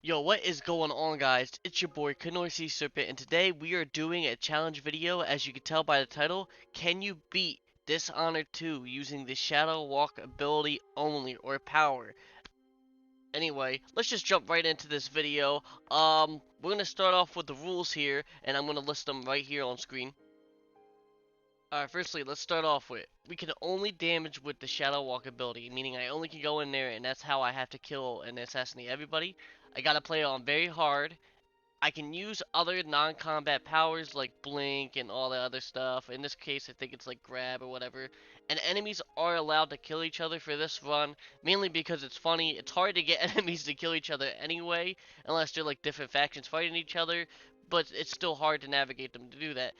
Yo, what is going on, guys? It's your boy K-norr Serpent, and today we are doing a challenge video. As you can tell by the title, can you beat Dishonored 2 using the Shadow Walk ability only, or power? Anyway, let's just jump right into this video. We're gonna start off with the rules here, and I'm gonna list them right here on screen. Alright, firstly, let's start off with, we can only damage with the Shadow Walk ability, meaning I only can go in there, and that's how I have to kill and assassinate everybody. I gotta play it on very hard. I can use other non-combat powers like blink and all that other stuff. In this case, I think it's like grab or whatever. And enemies are allowed to kill each other for this run, mainly because it's funny. It's hard to get enemies to kill each other anyway, unless they're like different factions fighting each other. But it's still hard to navigate them to do that.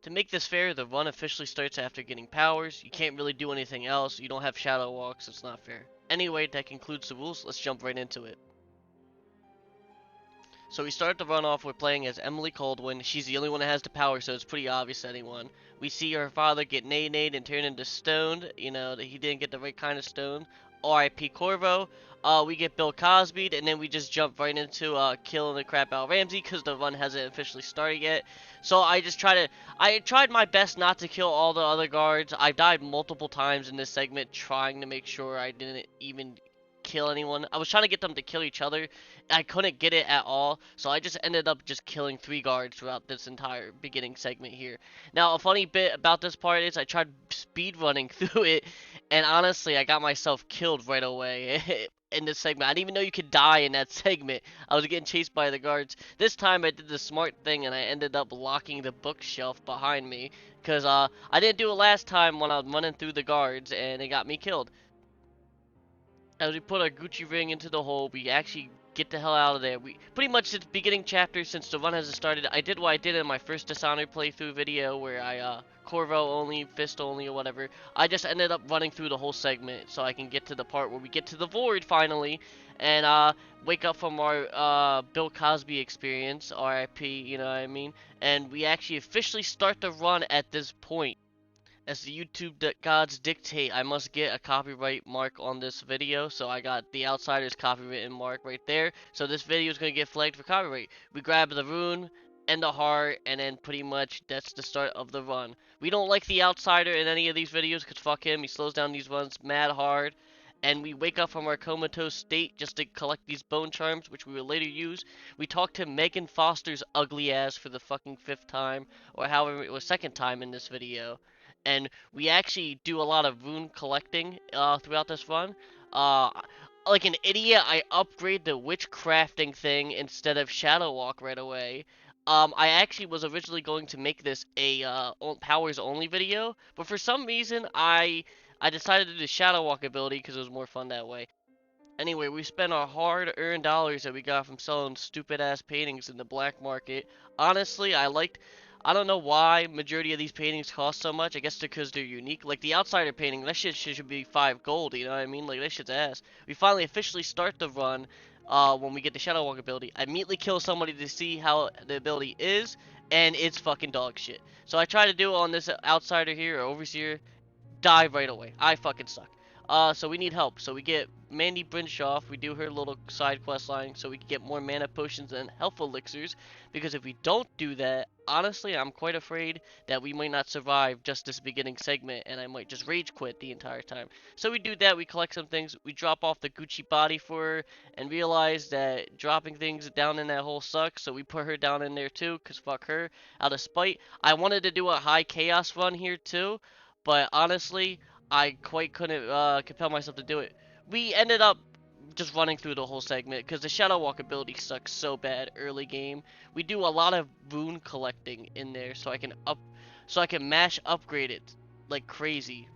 To make this fair, the run officially starts after getting powers. You can't really do anything else. You don't have shadow walks. It's not fair. Anyway, that concludes the rules. Let's jump right into it. So we start the run off with playing as Emily Coldwin. She's the only one that has the power, so it's pretty obvious to anyone. We see her father get nade and turn into stoned. You know, that he didn't get the right kind of stone. R.I.P. Corvo. We get Bill Cosby, and then we just jump right into killing the crap out of Ramsey because the run hasn't officially started yet. So I tried my best not to kill all the other guards. I died multiple times in this segment trying to make sure I didn't even kill anyone. I was trying to get them to kill each other. I couldn't get it at all, so I just ended up just killing 3 guards throughout this entire beginning segment here. Now, a funny bit about this part is I tried speed running through it, and honestly, I got myself killed right away. In this segment, I didn't even know you could die in that segment. I was getting chased by the guards. This time I did the smart thing and I ended up locking the bookshelf behind me, because I didn't do it last time when I was running through the guards and it got me killed. As we put our Gucci ring into the hole, we actually get the hell out of there. We pretty much at the beginning chapter, since the run hasn't started, I did what I did in my first Dishonored playthrough video where I Corvo only, fist only, or whatever. I just ended up running through the whole segment so I can get to the part where we get to the void finally and wake up from our Bill Cosby experience, RIP, you know what I mean? And we actually officially start the run at this point. As the YouTube gods dictate, I must get a copyright mark on this video, so I got the Outsider's copyrighted mark right there. So this video is going to get flagged for copyright. We grab the rune and the heart, and then pretty much that's the start of the run. We don't like the Outsider in any of these videos, because fuck him, he slows down these runs mad hard. And we wake up from our comatose state just to collect these bone charms, which we will later use. We talk to Megan Foster's ugly ass for the fucking 5th time, or however it was 2nd time in this video. And we actually do a lot of rune collecting throughout this run. Uh, like an idiot, I upgrade the witch crafting thing instead of Shadow Walk right away. I actually was originally going to make this a powers only video, but for some reason I decided to do the Shadow Walk ability because it was more fun that way. Anyway, we spent our hard-earned dollars that we got from selling stupid-ass paintings in the black market. Honestly, I don't know why majority of these paintings cost so much. I guess because they're unique. Like the Outsider painting, that shit should be 5 gold, you know what I mean? Like, that shit's ass. We finally officially start the run when we get the Shadow Walk ability. I immediately kill somebody to see how the ability is, and it's fucking dog shit. So I try to do it on this Outsider here, or Overseer, die right away. I fucking suck. So we need help. So we get Mandy Brinshoff. We do her little side quest line so we can get more mana potions and health elixirs. Because if we don't do that, honestly, I'm quite afraid that we might not survive just this beginning segment, and I might just rage quit the entire time. So we do that. We collect some things. We drop off the Gucci body for her, and realize that dropping things down in that hole sucks. So we put her down in there too, cause fuck her. Out of spite, I wanted to do a high chaos run here too. But honestly, I quite couldn't compel myself to do it. We ended up just running through the whole segment because the Shadow Walk ability sucks so bad early game. We do a lot of rune collecting in there so I can mash upgrade it like crazy.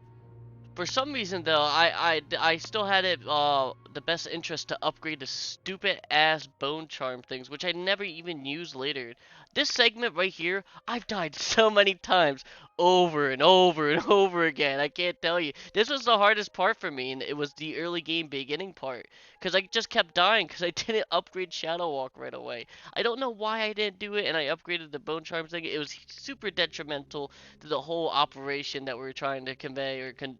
For some reason though, I still had it the best interest to upgrade the stupid ass bone charm things, which I never even used later. This segment right here, I've died so many times over and over and over again. I can't tell you. This was the hardest part for me, and it was the early game beginning part. Because I just kept dying because I didn't upgrade Shadow Walk right away. I don't know why I didn't do it, and I upgraded the bone charm thing. It was super detrimental to the whole operation that we were trying to convey or can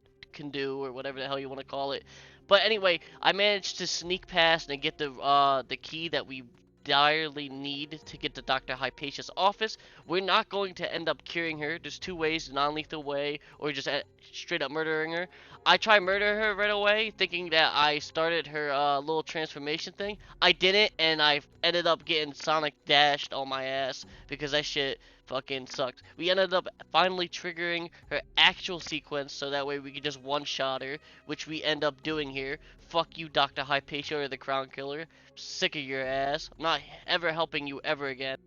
do or whatever the hell you want to call it. But anyway, I managed to sneak past and get the key that we direly need to get to Dr. Hypatia's office. We're not going to end up curing her. There's two ways: non-lethal way or just straight up murdering her. I try murder her right away, thinking that I started her little transformation thing. I didn't, and I ended up getting Sonic dashed on my ass because that shit fucking sucked. We ended up finally triggering her actual sequence so that way we could just one-shot her, which we end up doing here. Fuck you, Dr. Hypatia or the Crown Killer. Sick of your ass. I'm not ever helping you ever again.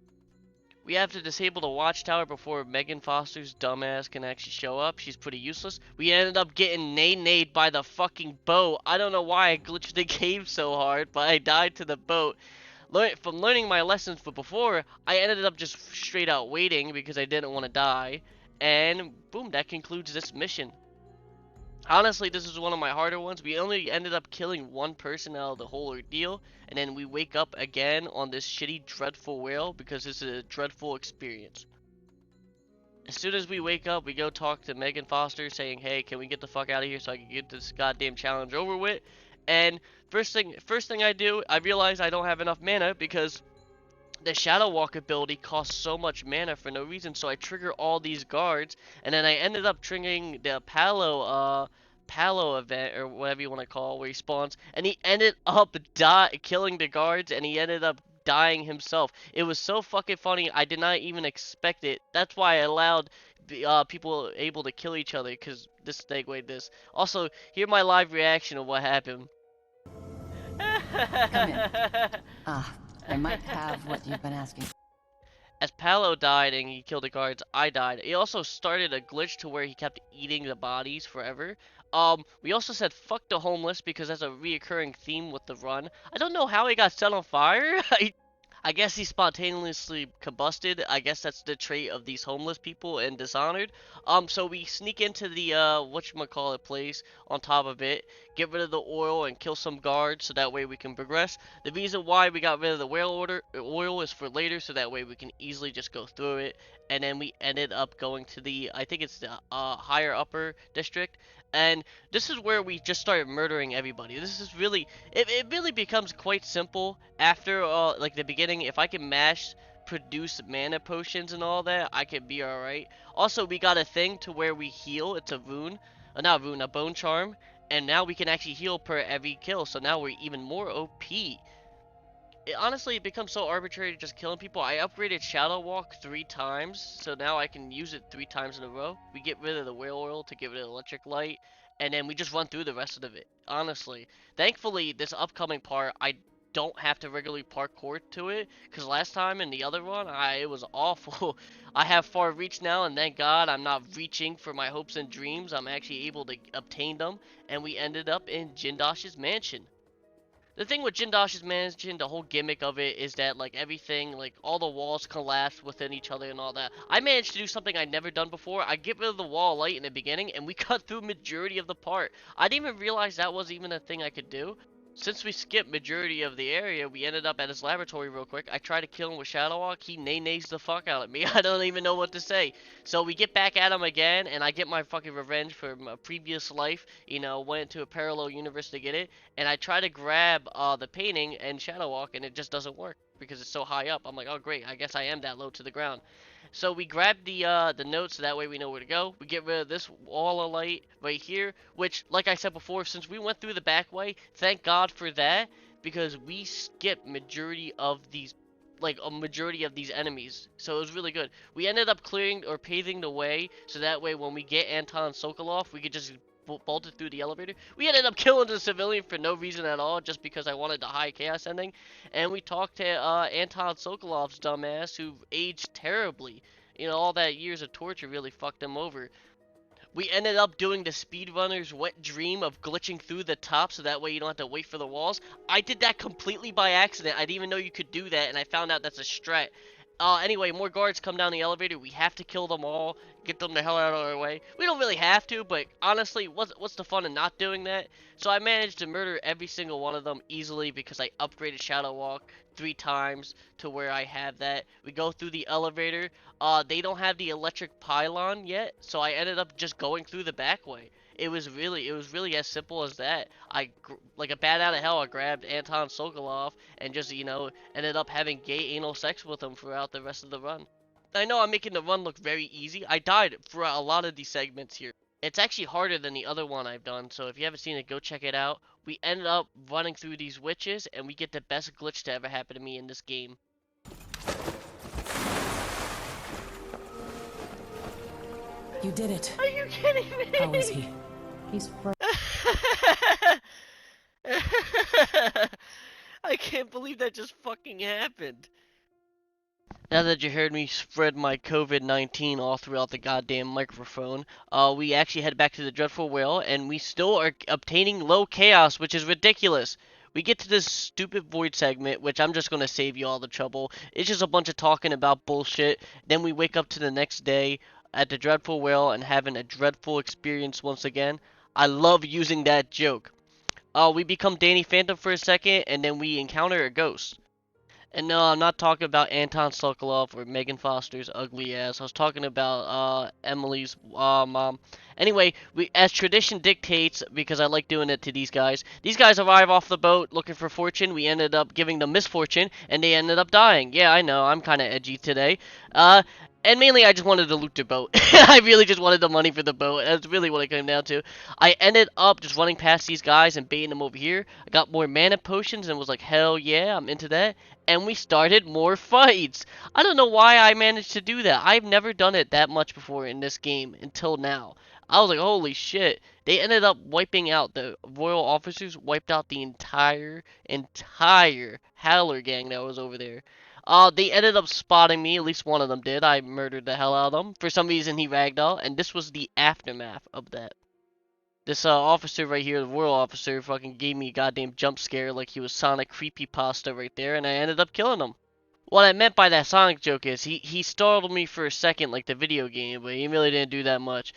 We have to disable the watchtower before Megan Foster's dumbass can actually show up. She's pretty useless. We ended up getting nay-nayed by the fucking boat. I don't know why I glitched the game so hard, but I died to the boat. From learning my lessons from before, I ended up just straight out waiting because I didn't want to die. And boom, that concludes this mission. Honestly, this is one of my harder ones. We only ended up killing one person out of the whole ordeal, and then we wake up again on this shitty, dreadful whale because this is a dreadful experience. As soon as we wake up, we go talk to Megan Foster saying, hey, can we get the fuck out of here so I can get this goddamn challenge over with? And first thing I do, I realize I don't have enough mana because the Shadow Walk ability costs so much mana for no reason, so I trigger all these guards, and then I ended up triggering the Palo event, or whatever you want to call it, where he spawns, and he ended up killing the guards, and he ended up dying himself. It was so fucking funny, I did not even expect it. That's why I allowed the people able to kill each other, because this segued this. Also, hear my live reaction of what happened. Come in. I might have what you've been asking. As Palo died and he killed the guards, I died. He also started a glitch to where he kept eating the bodies forever. We also said fuck the homeless because that's a reoccurring theme with the run. I don't know how he got set on fire. I guess he spontaneously combusted. I guess that's the trait of these homeless people in Dishonored. So we sneak into the whatchamacallit place on top of it, get rid of the oil and kill some guards so that way we can progress. The reason why we got rid of the oil is for later so that way we can easily just go through it. And then we ended up going to the, I think it's the higher upper district. And this is where we just started murdering everybody. This is really, it really becomes quite simple after like the beginning. If I can produce mana potions and all that, I can be alright. Also, we got a thing to where we heal. It's a rune, not a rune, a bone charm. And now we can actually heal per every kill. So now we're even more OP. Honestly, it becomes so arbitrary just killing people. I upgraded Shadow Walk 3 times, so now I can use it 3 times in a row. We get rid of the whale oil to get rid of electric light, and then we just run through the rest of it. Honestly, thankfully, this upcoming part, I don't have to regularly parkour to it, because last time in the other one, it was awful. I have far reach now, and thank God I'm not reaching for my hopes and dreams. I'm actually able to obtain them, and we ended up in Jindosh's mansion. The thing with Jindosh's mansion, the whole gimmick of it is that like everything, like all the walls collapse within each other and all that. I managed to do something I'd never done before. I get rid of the wall of light in the beginning and we cut through majority of the part. I didn't even realize that was even a thing I could do. Since we skipped majority of the area, we ended up at his laboratory real quick. I tried to kill him with Shadow Walk. He nay-nays the fuck out of me. I don't even know what to say. So we get back at him again, and I get my fucking revenge from a previous life. You know, went to a parallel universe to get it. And I try to grab the painting and Shadow Walk, and it just doesn't work because it's so high up. I'm like, oh great, I guess I am that low to the ground. So we grab the notes so that way we know where to go. We get rid of this wall of light right here, which, like I said before, since we went through the back way, thank God for that, because we skipped majority of these, like a majority of these enemies. So it was really good. We ended up clearing or paving the way so that way when we get Anton Sokolov, we could just bolted through the elevator. We ended up killing the civilian for no reason at all, just because I wanted the high chaos ending. And we talked to Anton Sokolov's dumbass, who aged terribly. You know, all that years of torture really fucked him over. We ended up doing the speedrunner's wet dream of glitching through the top so that way you don't have to wait for the walls. I did that completely by accident. I didn't even know you could do that, and I found out that's a strat. Anyway, more guards come down the elevator. We have to kill them all, get them the hell out of our way. We don't really have to, but honestly, what's the fun in not doing that? So I managed to murder every single one of them easily because I upgraded Shadow Walk 3 times to where I have that. We go through the elevator. They don't have the electric pylon yet, so I ended up just going through the back way. it was really as simple as that. Like a bat out of hell, I grabbed Anton Sokolov and just, ended up having gay anal sex with him throughout the rest of the run. I know I'm making the run look very easy. I died for a lot of these segments here. It's actually harder than the other one I've done, so if you haven't seen it, go check it out. We ended up running through these witches, and we get the best glitch to ever happen to me in this game. You did it. Are you kidding me? How is he? He's I can't believe that just fucking happened. Now that you heard me spread my COVID-19 all throughout the goddamn microphone, we actually head back to the Dreadful Whale, and we still are obtaining low chaos, which is ridiculous. We get to this stupid void segment, which I'm just going to save you all the trouble. It's just a bunch of talking about bullshit. Then we wake up to the next day at the Dreadful Whale and having a dreadful experience once again. I love using that joke. We become Danny Phantom for a second, and then we encounter a ghost. And no, I'm not talking about Anton Sokolov or Megan Foster's ugly ass. I was talking about Emily's mom. Anyway, as tradition dictates, because I like doing it to these guys arrive off the boat looking for fortune. We ended up giving them misfortune, and they ended up dying. Yeah, I know, I'm kind of edgy today. And mainly I just wanted to loot their boat. I really just wanted the money for the boat. That's really what it came down to. I ended up just running past these guys and baiting them over here. I got more mana potions and was like, hell yeah, I'm into that. And we started more fights. I don't know why I managed to do that. I've never done it that much before in this game until now. I was like, holy shit. They ended up wiping out, the royal officers wiped out the entire Howler gang that was over there. They ended up spotting me, at least one of them did. I murdered the hell out of him. For some reason, he ragdoll, and this was the aftermath of that. This officer right here, the royal officer, fucking gave me a goddamn jump scare like he was Sonic Creepypasta right there, and I ended up killing him. What I meant by that Sonic joke is he startled me for a second like the video game, but he really didn't do that much.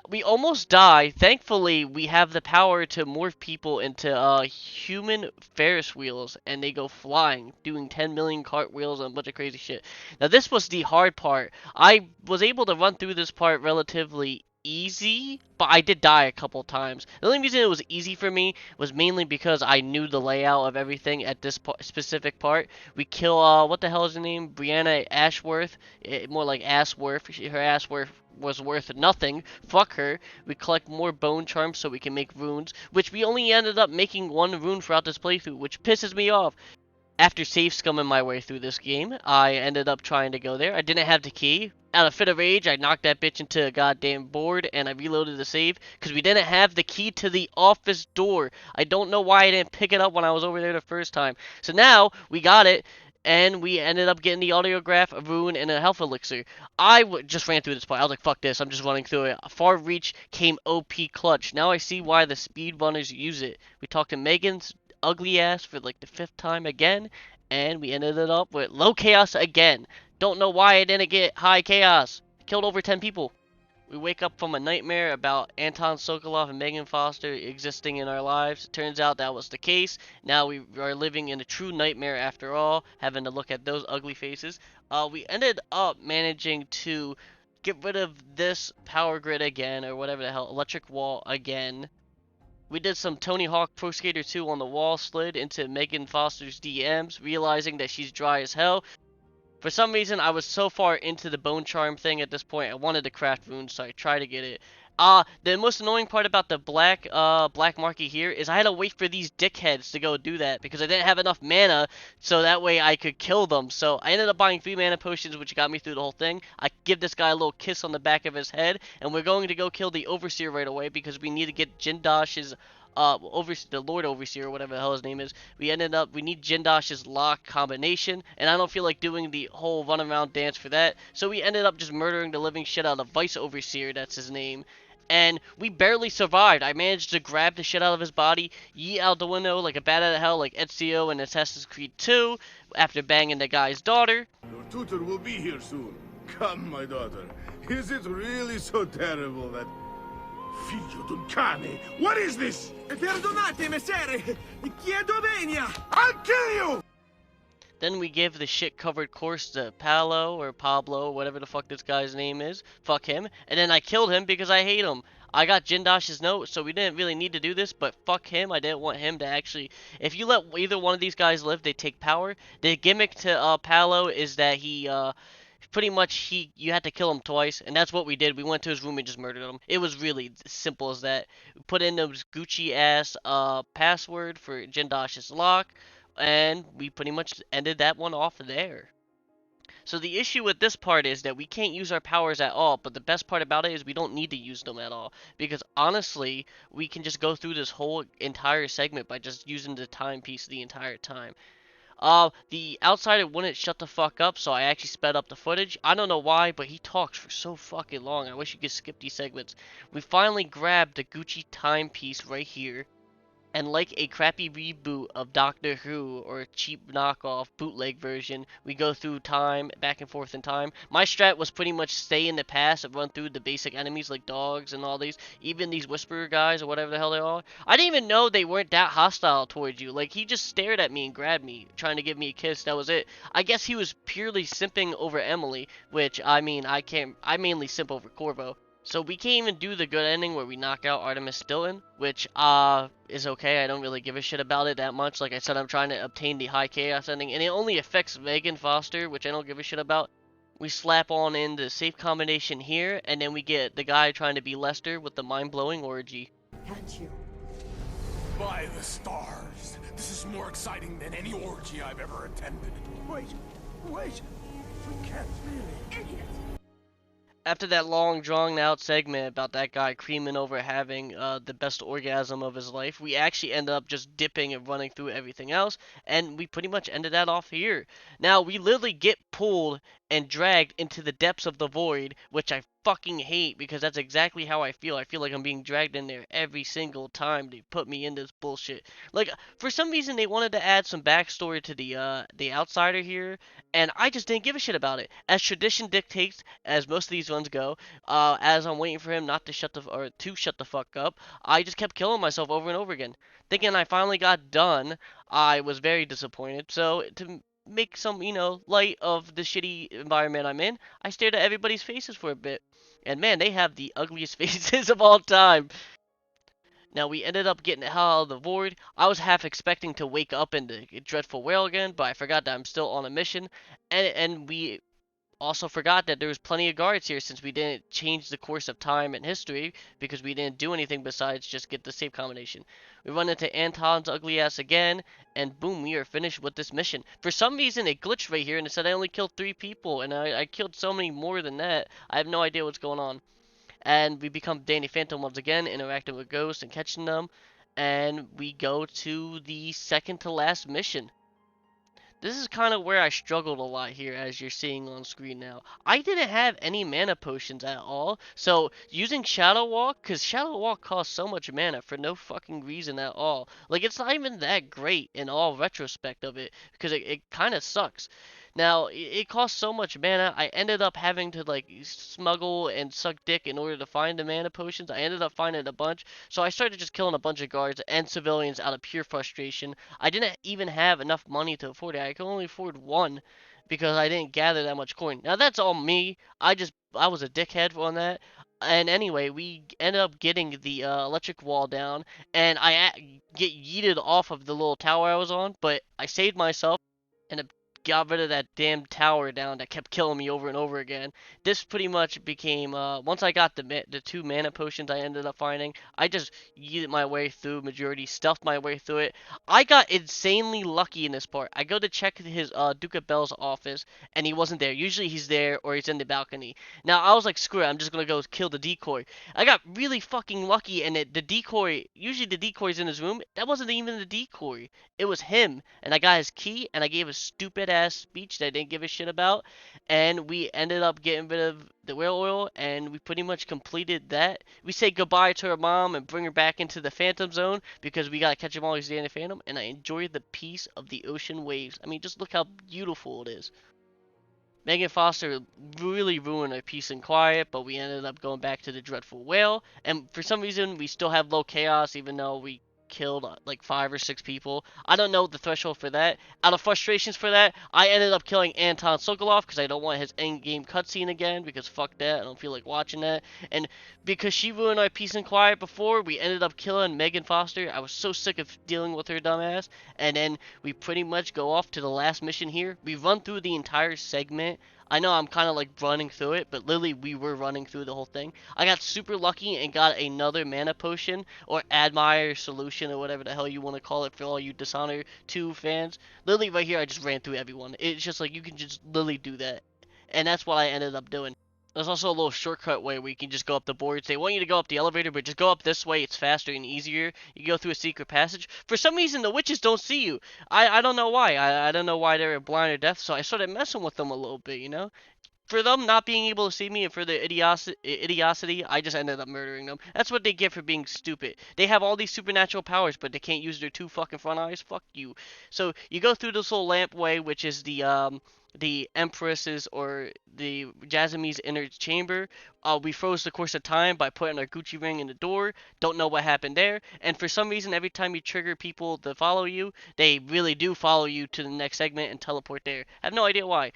We almost died. Thankfully, we have the power to morph people into human Ferris wheels, and they go flying, doing 10 million cartwheels and a bunch of crazy shit. Now, this was the hard part. I was able to run through this part relatively easy, but I did die a couple times. The only reason it was easy for me was mainly because I knew the layout of everything at this specific part. We kill, what the hell is her name? Brianna Ashworth. More like Assworth. Her Assworth was worth nothing. Fuck her. We collect more bone charms so we can make runes, which we only ended up making one rune throughout this playthrough, which pisses me off. After safe scumming my way through this game, I ended up trying to go there. I didn't have the key. Out of fit of rage, I knocked that bitch into a goddamn board, and I reloaded the save, because we didn't have the key to the office door. I don't know why I didn't pick it up when I was over there the first time. So now, we got it, and we ended up getting the audiograph, a rune, and a health elixir. Just ran through this part. I was like, fuck this, I'm just running through it. Far reach came OP clutch. Now I see why the speedrunners use it. We talked to Megan's ugly ass for like the 5th time again, and we ended it up with low chaos again. Don't know why I didn't get high chaos. Killed over 10 people. We wake up from a nightmare about Anton Sokolov and Megan Foster existing in our lives. It turns out that was the case. Now we are living in a true nightmare after all, having to look at those ugly faces. We ended up managing to get rid of this power grid again, or whatever the hell, electric wall again. We did some Tony Hawk Pro Skater 2 on the wall, slid into Megan Foster's DMs, realizing that she's dry as hell. For some reason, I was so far into the bone charm thing at this point, I wanted to craft runes, so I tried to get it. The most annoying part about the black market here is I had to wait for these dickheads to go do that because I didn't have enough mana, so that way I could kill them. So I ended up buying 3 mana potions, which got me through the whole thing. I give this guy a little kiss on the back of his head, and we're going to go kill the Overseer right away because we need to get Jindosh's the Lord Overseer, or whatever the hell his name is. We need Jindosh's lock combination, and I don't feel like doing the whole run around dance for that, so we ended up just murdering the living shit out of Vice Overseer, that's his name, and we barely survived. I managed to grab the shit out of his body, yeet out the window like a bat out of hell, like Ezio in Assassin's Creed 2, after banging the guy's daughter. Your tutor will be here soon. Come, my daughter. Is it really so terrible that... Figlio d'un cane! What is this? Perdonate, messere! Chiedo venia! I'll kill you! Then we give the shit covered course to Palo or Pablo, whatever the fuck this guy's name is. Fuck him. And then I killed him because I hate him. I got Jindosh's note, so we didn't really need to do this, but fuck him. I didn't want him to actually. If you let either one of these guys live, they take power. The gimmick to Palo is that he pretty much you had to kill him twice, and that's what we did. We went to his room and just murdered him. It was really simple as that. We put in those Gucci ass password for Jindosh's lock, and we pretty much ended that one off there. So the issue with this part is that we can't use our powers at all, but the best part about it is we don't need to use them at all. Because honestly, we can just go through this whole entire segment by just using the timepiece the entire time. The outsider wouldn't shut the fuck up, so I actually sped up the footage. I don't know why, but he talks for so fucking long. I wish you could skip these segments. We finally grabbed the Gucci timepiece right here. And like a crappy reboot of Doctor Who or a cheap knockoff bootleg version, we go through time, back and forth in time. My strat was pretty much stay in the past and run through the basic enemies like dogs and all these, even these Whisperer guys or whatever the hell they are. I didn't even know they weren't that hostile towards you. Like, he just stared at me and grabbed me, trying to give me a kiss. That was it. I guess he was purely simping over Emily, which, I mean, I mainly simp over Corvo. So we can't even do the good ending where we knock out Artemis Stilton, which is okay. I don't really give a shit about it that much. Like I said, I'm trying to obtain the high chaos ending, and it only affects Megan Foster, which I don't give a shit about. We slap on in the safe combination here, and then we get the guy trying to be Lester with the mind-blowing orgy. Can't you? By the stars, this is more exciting than any orgy I've ever attended. Wait, we can't really. Idiot! After that long, drawn-out segment about that guy creaming over having the best orgasm of his life, we actually ended up just dipping and running through everything else, and we pretty much ended that off here. Now, we literally get pulled and dragged into the depths of the void, which I fucking hate because that's exactly how I feel. I feel like I'm being dragged in there every single time they put me in this bullshit. Like, for some reason, they wanted to add some backstory to the outsider here, and I just didn't give a shit about it. As tradition dictates, as most of these ones go, as I'm waiting for him not to shut the fuck up, I just kept killing myself over and over again. Thinking I finally got done, I was very disappointed. So to make some, light of the shitty environment I'm in, I stared at everybody's faces for a bit. And man, they have the ugliest faces of all time. Now, we ended up getting the hell out of the void. I was half expecting to wake up in the dreadful whale again, but I forgot that I'm still on a mission. And we also forgot that there was plenty of guards here since we didn't change the course of time and history because we didn't do anything besides just get the save combination. We run into Anton's ugly ass again, and boom, we are finished with this mission. For some reason, it glitched right here and it said I only killed 3 people, and I killed so many more than that. I have no idea what's going on. And we become Danny Phantom once again, interacting with ghosts and catching them, and we go to the second to last mission. This is kind of where I struggled a lot here, as you're seeing on screen now. I didn't have any mana potions at all, so using Shadow Walk, because Shadow Walk costs so much mana for no fucking reason at all. Like, it's not even that great in all retrospect of it, because it kind of sucks. Now, it costs so much mana, I ended up having to, like, smuggle and suck dick in order to find the mana potions. I ended up finding a bunch, so I started just killing a bunch of guards and civilians out of pure frustration. I didn't even have enough money to afford it. I could only afford one because I didn't gather that much coin. Now, that's all me. I was a dickhead on that. And anyway, we ended up getting the electric wall down, and I get yeeted off of the little tower I was on, but I saved myself and got rid of that damn tower down that kept killing me over and over again. This pretty much became, once I got the 2 mana potions I ended up finding, I just yeeted my way through majority, stealthed my way through it. I got insanely lucky in this part. I go to check his Duca Bell's office, and he wasn't there. Usually he's there or he's in the balcony. Now, I was like, screw it, I'm just gonna go kill the decoy. I got really fucking lucky, and the decoy, usually the decoy's in his room. That wasn't even the decoy. It was him, and I got his key, and I gave a stupid ass speech that I didn't give a shit about, and we ended up getting rid of the whale oil, and we pretty much completed that. We say goodbye to her mom and bring her back into the Phantom Zone because we gotta catch them all these Danny Phantom, and I enjoyed the peace of the ocean waves. I mean, just look how beautiful it is. Megan Foster really ruined our peace and quiet, but we ended up going back to the dreadful whale, and for some reason we still have low chaos even though we killed like 5 or 6 people. I don't know the threshold for that. Out of frustrations for that, I ended up killing Anton Sokolov because I don't want his end-game cutscene again, because fuck that, I don't feel like watching that. And because she ruined our peace and quiet before, we ended up killing Megan Foster. I was so sick of dealing with her dumbass. And then we pretty much go off to the last mission here. We run through the entire segment. I know I'm kind of like running through it, but literally we were running through the whole thing. I got super lucky and got another mana potion, or Admire Solution, or whatever the hell you want to call it for all you Dishonored 2 fans. Literally right here I just ran through everyone. It's just like you can just literally do that. And that's what I ended up doing. There's also a little shortcut way where you can just go up the boards. They want you to go up the elevator, but just go up this way. It's faster and easier. You go through a secret passage. For some reason, the witches don't see you. I don't know why. I don't know why they're blind or deaf, so I started messing with them a little bit, you know? For them not being able to see me and for their idiocy, I just ended up murdering them. That's what they get for being stupid. They have all these supernatural powers, but they can't use their 2 fucking front eyes. Fuck you. So you go through this little lamp way, which is the Empress's or the Jasmine's inner chamber. We froze the course of time by putting our Gucci ring in the door. Don't know what happened there. And for some reason, every time you trigger people to follow you, they really do follow you to the next segment and teleport there. I have no idea why.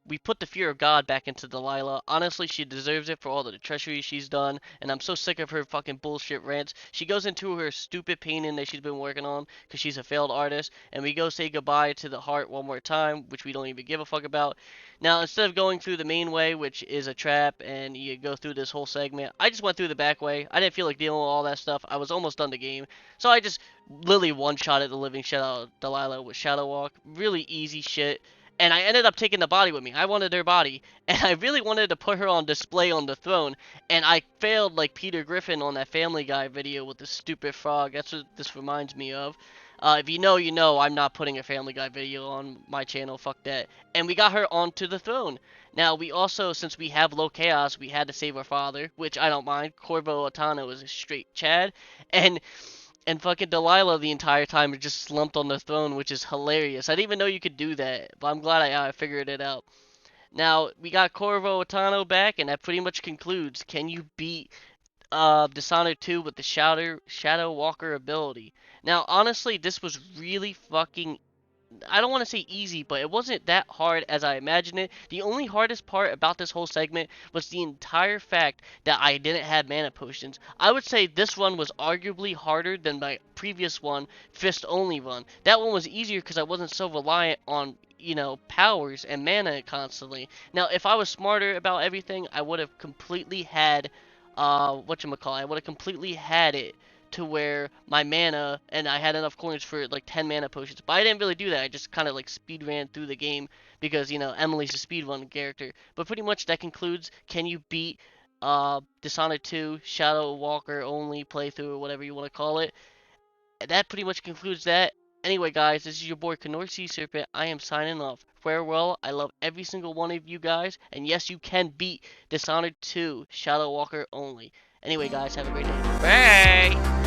We put the fear of God back into Delilah. Honestly, she deserves it for all the treachery she's done, and I'm so sick of her fucking bullshit rants. She goes into her stupid painting that she's been working on because she's a failed artist, and we go say goodbye to the heart one more time, which we don't even give a fuck about. Now, instead of going through the main way, which is a trap, and you go through this whole segment, I just went through the back way. I didn't feel like dealing with all that stuff. I was almost done the game, so I just literally one-shotted the living shit out of Delilah with Shadow Walk. Really easy shit. And I ended up taking the body with me. I wanted her body, and I really wanted to put her on display on the throne, and I failed like Peter Griffin on that Family Guy video with the stupid frog. That's what this reminds me of. If you know, you know. I'm not putting a Family Guy video on my channel. Fuck that. And we got her onto the throne. Now, we also, since we have low chaos, we had to save our father, which I don't mind. Corvo Otano is a straight Chad, and fucking Delilah the entire time is just slumped on the throne, which is hilarious. I didn't even know you could do that, but I'm glad I figured it out. Now, we got Corvo Otano back, and that pretty much concludes. Can you beat Dishonored 2 with the Shadow Walker ability? Now, honestly, this was really fucking, I don't want to say easy, but it wasn't that hard as I imagined it. The only hardest part about this whole segment was the entire fact that I didn't have mana potions. I would say this run was arguably harder than my previous one, Fist Only run. That one was easier because I wasn't so reliant on, you know, powers and mana constantly. Now, if I was smarter about everything, I would have completely had, I would have completely had it to where my mana, and I had enough coins for like 10 mana potions, but I didn't really do that. I just kind of like speed ran through the game because, you know, Emily's a speedrun character. But pretty much that concludes, can you beat Dishonored 2 Shadow Walker only playthrough, or whatever you want to call it. That pretty much concludes that. Anyway, guys, this is your boy K-norr Sea Serpent. I am signing off. Farewell. I love every single one of you guys, and yes, you can beat Dishonored 2 Shadow Walker only. Anyway, guys, have a great day. Bye!